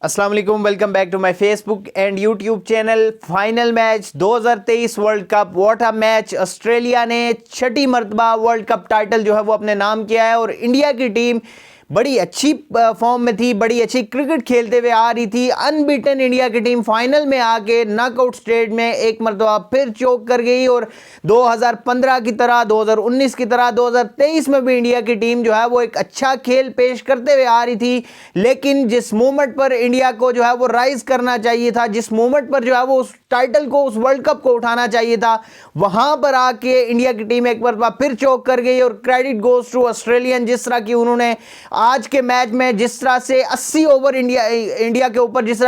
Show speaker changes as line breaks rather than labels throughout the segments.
अस्सलाम वालेकुम, welcome back to my Facebook and YouTube channel. Final match 2023 world cup, what a match. Australia ने छठी मर्तबा world cup title जो है वो अपने नाम किया है और इंडिया की टीम बड़ी अच्छी फॉर्म में थी, बड़ी अच्छी क्रिकेट खेलते हुए आ रही थी। अनबीटन इंडिया की टीम फाइनल में आके नॉकआउट स्टेज में एक मर्तबा फिर चोक कर गई और 2015 की तरह, 2019 की तरह 2023 में भी इंडिया की टीम जो है वो एक अच्छा खेल पेश करते हुए आ रही थी। लेकिन जिस मोमेंट पर इंडिया को जो है वो राइज करना चाहिए था, जिस मोमेंट पर जो है वो उस टाइटल को, उस वर्ल्ड कप को उठाना चाहिए था, वहां पर आके इंडिया की टीम एक बार फिर चौक कर गई। और क्रेडिट गोज टू ऑस्ट्रेलियन, जिस तरह की उन्होंने आज के मैच में जिस तरह से 80 ओवर इंडिया के ऊपर जिस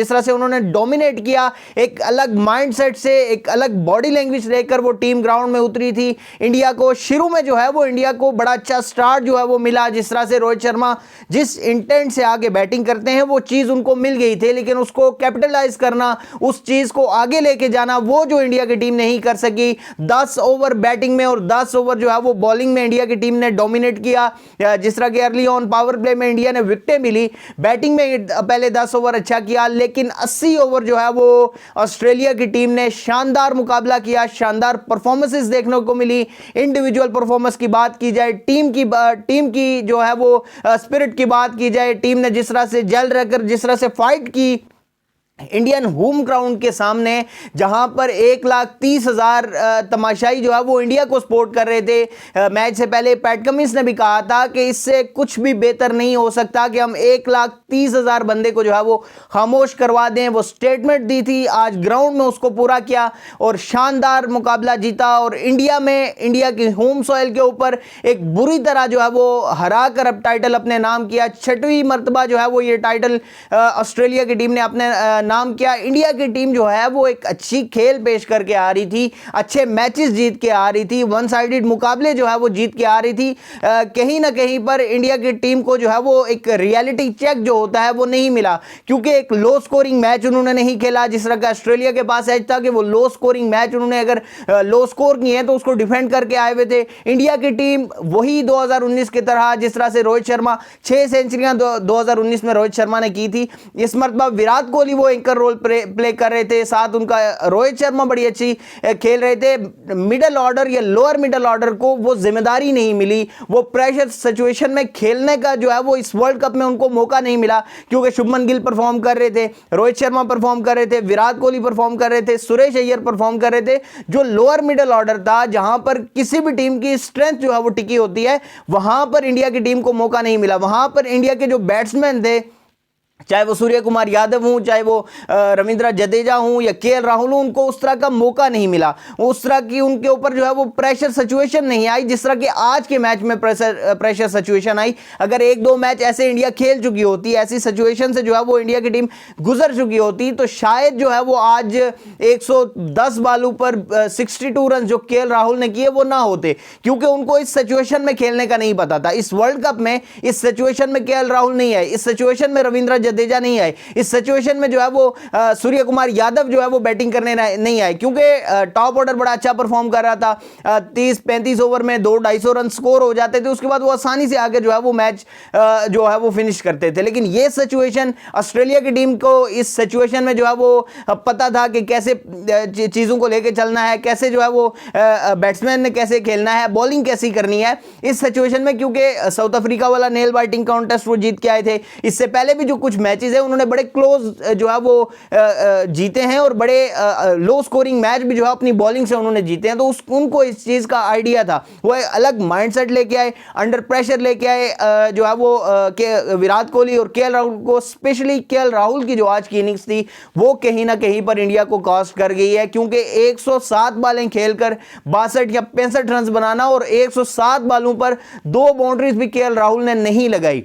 तरह से उन्होंने डोमिनेट किया, एक अलग माइंडसेट से, एक अलग बॉडी लैंग्वेज लेकर वो टीम ग्राउंड में उतरी थी। इंडिया को शुरू में जो है वो इंडिया को बड़ा अच्छा स्टार्ट जो है वो मिला। जिस तरह से रोहित शर्मा जिस इंटेंट से आगे बैटिंग करते हैं वो चीज उनको मिल गई थी, लेकिन उसको कैपिटलाइज करना, उस चीज को आगे लेके जाना, वो जो इंडिया की टीम नहीं कर सकी। 10 ओवर बैटिंग में और 10 ओवर जो है वो बॉलिंग में इंडिया की टीम ने डोमिनेट किया। जिस तरह के अर्ली ऑन पावर प्ले में इंडिया ने विकेटें मिली, बैटिंग में पहले 10 ओवर अच्छा किया, लेकिन 80 ओवर जो है वो ऑस्ट्रेलिया की टीम ने शानदार मुकाबला किया, शानदार परफॉर्मेंसेस देखने को मिली। इंडिविजुअल परफॉर्मेंस की बात की जाए, टीम की जो है वो स्पिरिट की बात की जाए, टीम ने जिस तरह से जल रहकर जिस तरह से फाइट की इंडियन होम ग्राउंड के सामने, जहां पर 1,30,000 तमाशाई जो है वो इंडिया को सपोर्ट कर रहे थे। मैच से पहले पैट कमिंस ने भी कहा था कि इससे कुछ भी बेहतर नहीं हो सकता कि हम 1,30,000 बंदे को जो है वो खामोश करवा दें। वो स्टेटमेंट दी थी, आज ग्राउंड में उसको पूरा किया और शानदार मुकाबला जीता। और इंडिया की होम सॉइल के ऊपर एक बुरी तरह जो है वो हरा कर अब टाइटल अपने नाम किया। छठवीं मर्तबा जो है वो ये टाइटल ऑस्ट्रेलिया की टीम ने अपने नाम किया। इंडिया की टीम जो है वो एक अच्छी खेल पेश करके आ रही थी, अच्छे मैचेस जीत के आ रही थी, वन साइडेड मुकाबले जो है वो जीत के आ रही थी। कहीं ना कहीं पर इंडिया की टीम को जो है वो एक रियलिटी चेक जो होता है वो नहीं मिला, क्योंकि एक लो स्कोरिंग मैच उन्होंने नहीं खेला। जिस तरह का ऑस्ट्रेलिया के पास एज था कि वो लो स्कोरिंग मैच उन्होंने अगर लो स्कोर किए हैं तो उसको डिफेंड करके आए हुए थे। इंडिया की टीम वही 2019 की तरह, जिस तरह से रोहित शर्मा 6 सेंचुरियां 2019 में रोहित शर्मा ने की थी, इस मरतबा विराट कोहली वो एंकर रोल प्ले कर रहे थे, साथ उनका रोहित शर्मा बड़ी अच्छी खेल रहे थे। मिडिल ऑर्डर या लोअर मिडिल ऑर्डर को वो जिम्मेदारी नहीं मिली, वो प्रेशर सिचुएशन में खेलने का जो है वो इस वर्ल्ड कप में उनको मौका नहीं मिला, क्योंकि शुभमन गिल परफॉर्म कर रहे थे, रोहित शर्मा परफॉर्म कर रहे थे, विराट कोहली परफॉर्म कर रहे थे, सुरेश अय्यर परफॉर्म कर रहे थे। जो लोअर मिडिल ऑर्डर था, जहां पर किसी भी टीम की स्ट्रेंथ जो है वो टिकी होती है, वहां पर इंडिया की टीम को मौका नहीं मिला। वहां पर इंडिया के जो बैट्समैन थे, चाहे वो सूर्य कुमार यादव हूं, चाहे वो रविंद्र जडेजा हूं या केएल राहुल हूं, उनको उस तरह का मौका नहीं मिला, उस तरह की उनके ऊपर जो है वो प्रेशर सिचुएशन नहीं आई जिस तरह की आज के मैच में प्रेशर सिचुएशन आई। अगर 1-2 मैच ऐसे इंडिया खेल चुकी होती, ऐसी सिचुएशन से जो है वो इंडिया की टीम गुजर चुकी होती, तो शायद जो है वो आज 110 बालों पर 62 रन जो केएल राहुल ने किए वो ना होते, क्योंकि उनको इस सिचुएशन में खेलने का नहीं पता था। इस वर्ल्ड कप में इस सिचुएशन में केएल राहुल नहीं आए, इस सिचुएशन में रविंद्र जडेजा नहीं आए, इस सिचुएशन में जो है वो सूर्य कुमार यादव जो है वो बैटिंग करने नहीं आए, क्योंकि टॉप ऑर्डर बड़ा अच्छा परफॉर्म कर रहा था। 30-35 ओवर में 200-250 रन स्कोर हो जाते थे, उसके बाद वो आसानी से आगे जो है वो मैच जो है वो फिनिश करते थे। लेकिन ये सिचुएशन ऑस्ट्रेलिया की टीम को, इस सिचुएशन में जो है वो पता था कि कैसे चीजों को लेकर चलना है, कैसे जो है वो बैट्समैन ने कैसे खेलना है, बॉलिंग कैसी करनी है इस सिचुएशन में, क्योंकि साउथ अफ्रीका वाला नेल बाइटिंग कॉन्टेस्ट वो जीत के आए थे। इससे पहले भी जो कुछ मैचेस है उन्होंने बड़े क्लोज जो है वो जीते हैं और बड़े लो स्कोरिंग मैच भी जो है अपनी बॉलिंग से उन्होंने जीते हैं। तो उनको इस चीज का आइडिया था, वो अलग माइंडसेट लेके आए, अंडर प्रेशर लेके आए जो है वो विराट कोहली और केएल राहुल को। स्पेशली केएल राहुल की जो आज की इनिंग्स थी वो कहीं ना कहीं पर इंडिया को कॉस्ट कर गई है, क्योंकि 107 बालें खेलकर 62 या 65 रन बनाना और 107 बालों पर 2 बाउंड्रीज भी केएल राहुल ने नहीं लगाई।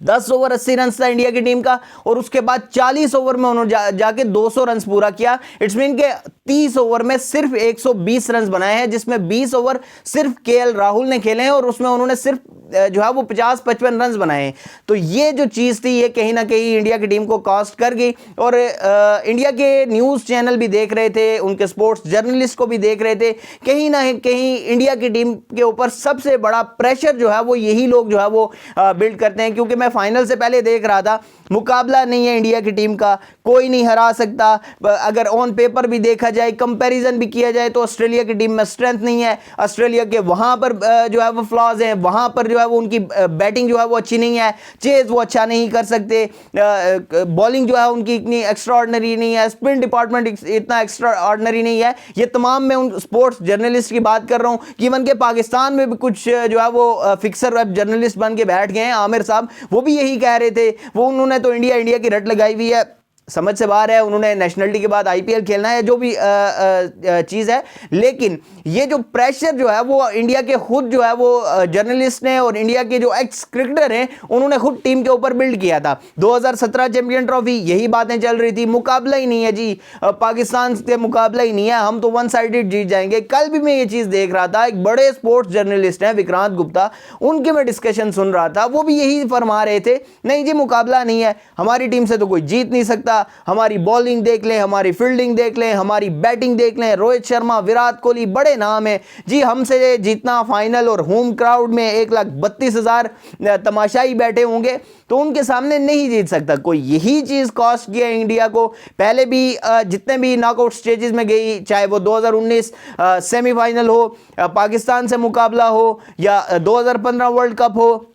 10 ओवर 80 रन था इंडिया की टीम का, और उसके बाद 40 ओवर में उन्होंने जाके 200 रन पूरा किया। इट्स मीन के 30 ओवर में सिर्फ 120 रन बनाए हैं, जिसमें 20 ओवर सिर्फ केएल राहुल ने खेले हैं और उसमें उन्होंने सिर्फ जो है वो 50-55 रन बनाए हैं। तो ये जो चीज थी ये कहीं ना कहीं इंडिया की टीम को कॉस्ट कर गई। और इंडिया के न्यूज चैनल भी देख रहे थे, उनके स्पोर्ट्स जर्नलिस्ट को भी देख रहे थे, कहीं ना कहीं इंडिया की टीम के ऊपर सबसे बड़ा प्रेशर जो है वो यही लोग जो है वो बिल्ड करते हैं। क्योंकि मैं मैं फाइनल से पहले देख रहा था, मुकाबला नहीं है इंडिया की टीम का, कोई नहीं हरा सकता। अगर ऑन पेपर भी देखा जाए, कंपैरिजन भी किया जाए, तो ऑस्ट्रेलिया की टीम में स्ट्रेंथ नहीं है। ऑस्ट्रेलिया के वहां पर जो है वो फ्लॉज हैं, वहां पर जो है वो उनकी बैटिंग जो है वो अच्छी नहीं है, चेज वो अच्छा नहीं कर सकते, बॉलिंग जो है उनकी इतनी एक्स्ट्रा ऑर्डिनरी नहीं है, स्पिन डिपार्टमेंट इतना एक्स्ट्रा ऑर्डिनरी नहीं है। ये तमाम मैं उन स्पोर्ट्स जर्नलिस्ट की बात कर रहा हूं कि इवन के पाकिस्तान में भी कुछ जो है वो फिक्सर वेब जर्नलिस्ट बन के बैठ गए हैं, आमिर साहब, वो भी यही कह रहे थे। वो उन्होंने तो इंडिया की रट लगाई हुई है, समझ से बाहर है, उन्होंने नेशनलिटी के बाद आईपीएल खेलना है, जो भी चीज़ है। लेकिन ये जो प्रेशर जो है वो इंडिया के खुद जो है वो जर्नलिस्ट ने और इंडिया के जो एक्स क्रिकेटर हैं उन्होंने खुद टीम के ऊपर बिल्ड किया था। 2017 चैंपियन ट्रॉफी यही बातें चल रही थी, मुकाबला ही नहीं है जी, पाकिस्तान से मुकाबला ही नहीं है, हम तो वन साइडेड जीत जाएंगे। कल भी मैं ये चीज़ देख रहा था, एक बड़े स्पोर्ट्स जर्नलिस्ट हैं विक्रांत गुप्ता, उनके मैं डिस्कशन सुन रहा था, वो भी यही फरमा रहे थे, नहीं जी मुकाबला नहीं है, हमारी टीम से तो कोई जीत नहीं सकता, हमारी बॉलिंग देख लें, हमारी फील्डिंग देख लें, हमारी बैटिंग देख लें, रोहित शर्मा, विराट कोहली बड़े नाम है जी, हमसे जीतना फाइनल और होम क्राउड में 1,32,000 तमाशाई बैठे होंगे तो उनके सामने नहीं जीत सकता कोई। यही चीज कॉस्ट किया इंडिया को। पहले भी जितने भी नॉकआउट स्टेजेस में गई, चाहे वो 2019 सेमीफाइनल हो, पाकिस्तान से मुकाबला हो, या 2015 वर्ल्ड कप हो,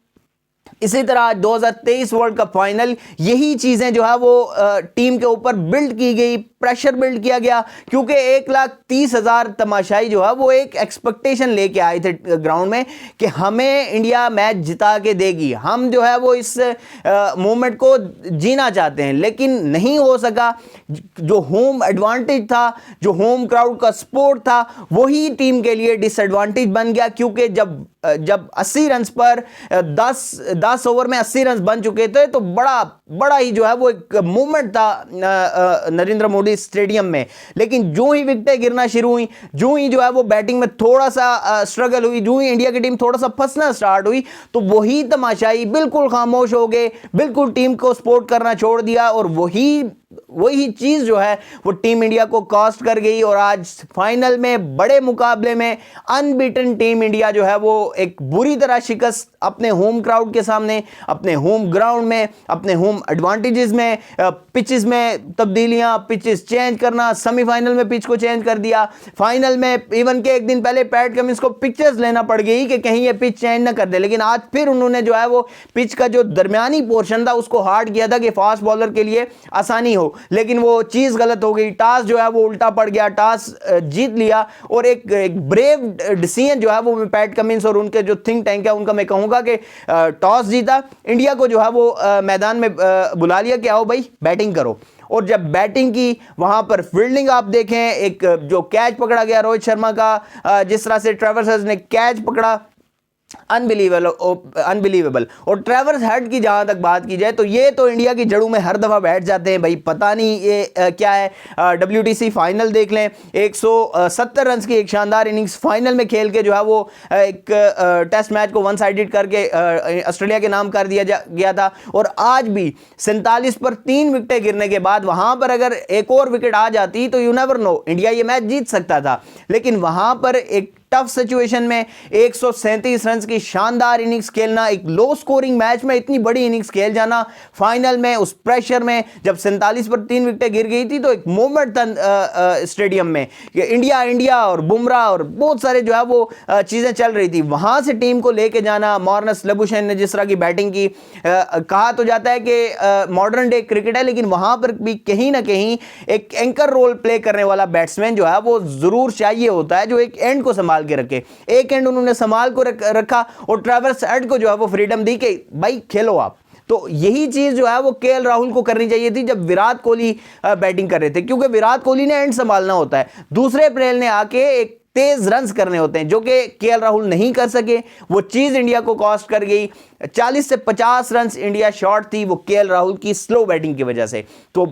इसी तरह 2023 वर्ल्ड कप फाइनल, यही चीजें जो है वो टीम के ऊपर बिल्ड की गई, प्रेशर बिल्ड किया गया, क्योंकि 1,30,000 तमाशाई जो है वो एक एक्सपेक्टेशन लेके आए थे ग्राउंड में कि हमें इंडिया मैच जिता के देगी, हम जो है वो इस मोमेंट को जीना चाहते हैं, लेकिन नहीं हो सका। जो होम एडवांटेज था, जो होम क्राउड का सपोर्ट था, वही टीम के लिए डिसएडवांटेज बन गया, क्योंकि जब 80 रन पर 10 ओवर में 80 रन बन चुके थे तो बड़ा ही जो है वो एक मूवमेंट था नरेंद्र मोदी स्टेडियम में। लेकिन जो ही विकेटें गिरना शुरू हुई, जो ही जो है वो बैटिंग में थोड़ा सा स्ट्रगल हुई, जो ही इंडिया की टीम थोड़ा सा फंसना स्टार्ट हुई, तो वही तमाशाई बिल्कुल खामोश हो गए, बिल्कुल टीम को सपोर्ट करना छोड़ दिया, और वही चीज जो है वो टीम इंडिया को कॉस्ट कर गई। और आज फाइनल में बड़े मुकाबले में अनबीटन टीम इंडिया जो है वो एक बुरी तरह शिकस्त अपने होम क्राउड के सामने, अपने होम ग्राउंड में, अपने होम एडवांटेजेस में, पिचेस में तब्दीलियां, पिचेस चेंज करना, सेमीफाइनल में पिच को चेंज कर दिया, फाइनल में इवन के एक दिन पहले पैट कमिंस को पिक्चर्स लेना पड़ गई कि कहीं ये पिच चेंज ना कर दे। लेकिन आज फिर उन्होंने जो है वो पिच का जो दरमियानी पोर्शन था उसको हार्ड किया था कि फास्ट बॉलर के लिए आसानी हो, लेकिन वो चीज गलत हो गई। टॉस जो है वो उल्टा पड़ गया, टॉस जीत लिया, और एक ब्रेव डिसीजन जो है वो पैट कमिंस और उनके जो थिंक टैंक है उनका मैं कहूंगा कि टॉस जीता, इंडिया को जो है वो मैदान में बुला लिया कि आओ भाई बैटिंग करो। और जब बैटिंग की, वहां पर फील्डिंग आप देखें, एक जो कैच पकड़ा गया रोहित शर्मा का, जिस तरह से ट्रेविस हेड ने कैच पकड़ा, अनबिलीवेबल। और ट्रेविस हेड की जहां तक बात की जाए तो ये तो इंडिया की जड़ों में हर दफा बैठ जाते हैं भाई, पता नहीं ये क्या है। WTC फाइनल देख लें, 170 रन की एक शानदार इनिंग्स फाइनल में खेल के जो है वो एक टेस्ट मैच को वन साइडेड करके ऑस्ट्रेलिया के नाम कर दिया गया था। और आज भी 47 पर 3 विकेटें गिरने के बाद वहां पर अगर एक और विकेट आ जाती तो यू नेवर नो, इंडिया ये मैच जीत सकता था। लेकिन वहां पर एक टफ सिचुएशन में 137 रन की शानदार इनिंग्स खेलना, एक लो स्कोरिंग मैच में इतनी बड़ी इनिंग्स खेल जाना, फाइनल में उस प्रेशर में जब 47 पर 3 विकेटें गिर गई थी तो एक मोमेंट था स्टेडियम में कि इंडिया और बुमराह और बहुत सारे जो है वो चीजें चल रही थी। वहां से टीम को लेके जाना, मार्नस लबुशेन ने जिस तरह की बैटिंग की, कहा तो जाता है कि मॉडर्न डे क्रिकेट है, लेकिन वहां पर भी कहीं ना कहीं एक एंकर रोल प्ले करने वाला बैट्समैन जो है वो जरूर चाहिए होता है, जो एक एंड को संभाल के रखे। एक एंड उन्होंने संभाल को रखा और ट्रेविस हेड को जो है वो फ्रीडम दी कि भाई खेलो आप। तो यही चीज जो है वो केएल राहुल को करनी चाहिए थी जब विराट कोहली बैटिंग कर रहे थे, क्योंकि विराट कोहली ने एंड संभालना होता है, दूसरे प्लेयर ने आके एक तेज रन्स करने होते हैं, जो कि केएल राहुल नहीं कर सके। वो चीज इंडिया को कॉस्ट कर गई। 40 से 50 रन इंडिया शॉर्ट थी, वो केएल राहुल की स्लो बैटिंग की वजह से। तो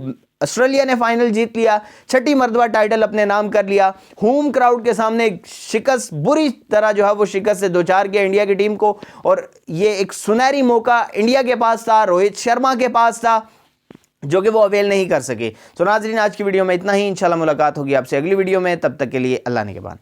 ऑस्ट्रेलिया ने फाइनल जीत लिया, छठी मर्तबा टाइटल अपने नाम कर लिया, होम क्राउड के सामने शिकस्त, बुरी तरह जो है वो शिकस्त से दो चार किया इंडिया की टीम को। और ये एक सुनहरी मौका इंडिया के पास था, रोहित शर्मा के पास था, जो कि वो अवेल नहीं कर सके। तो नाज़रीन, आज की वीडियो में इतना ही। इंशाल्लाह मुलाकात होगी आपसे अगली वीडियो में, तब तक के लिए अल्लाह ने के बाद।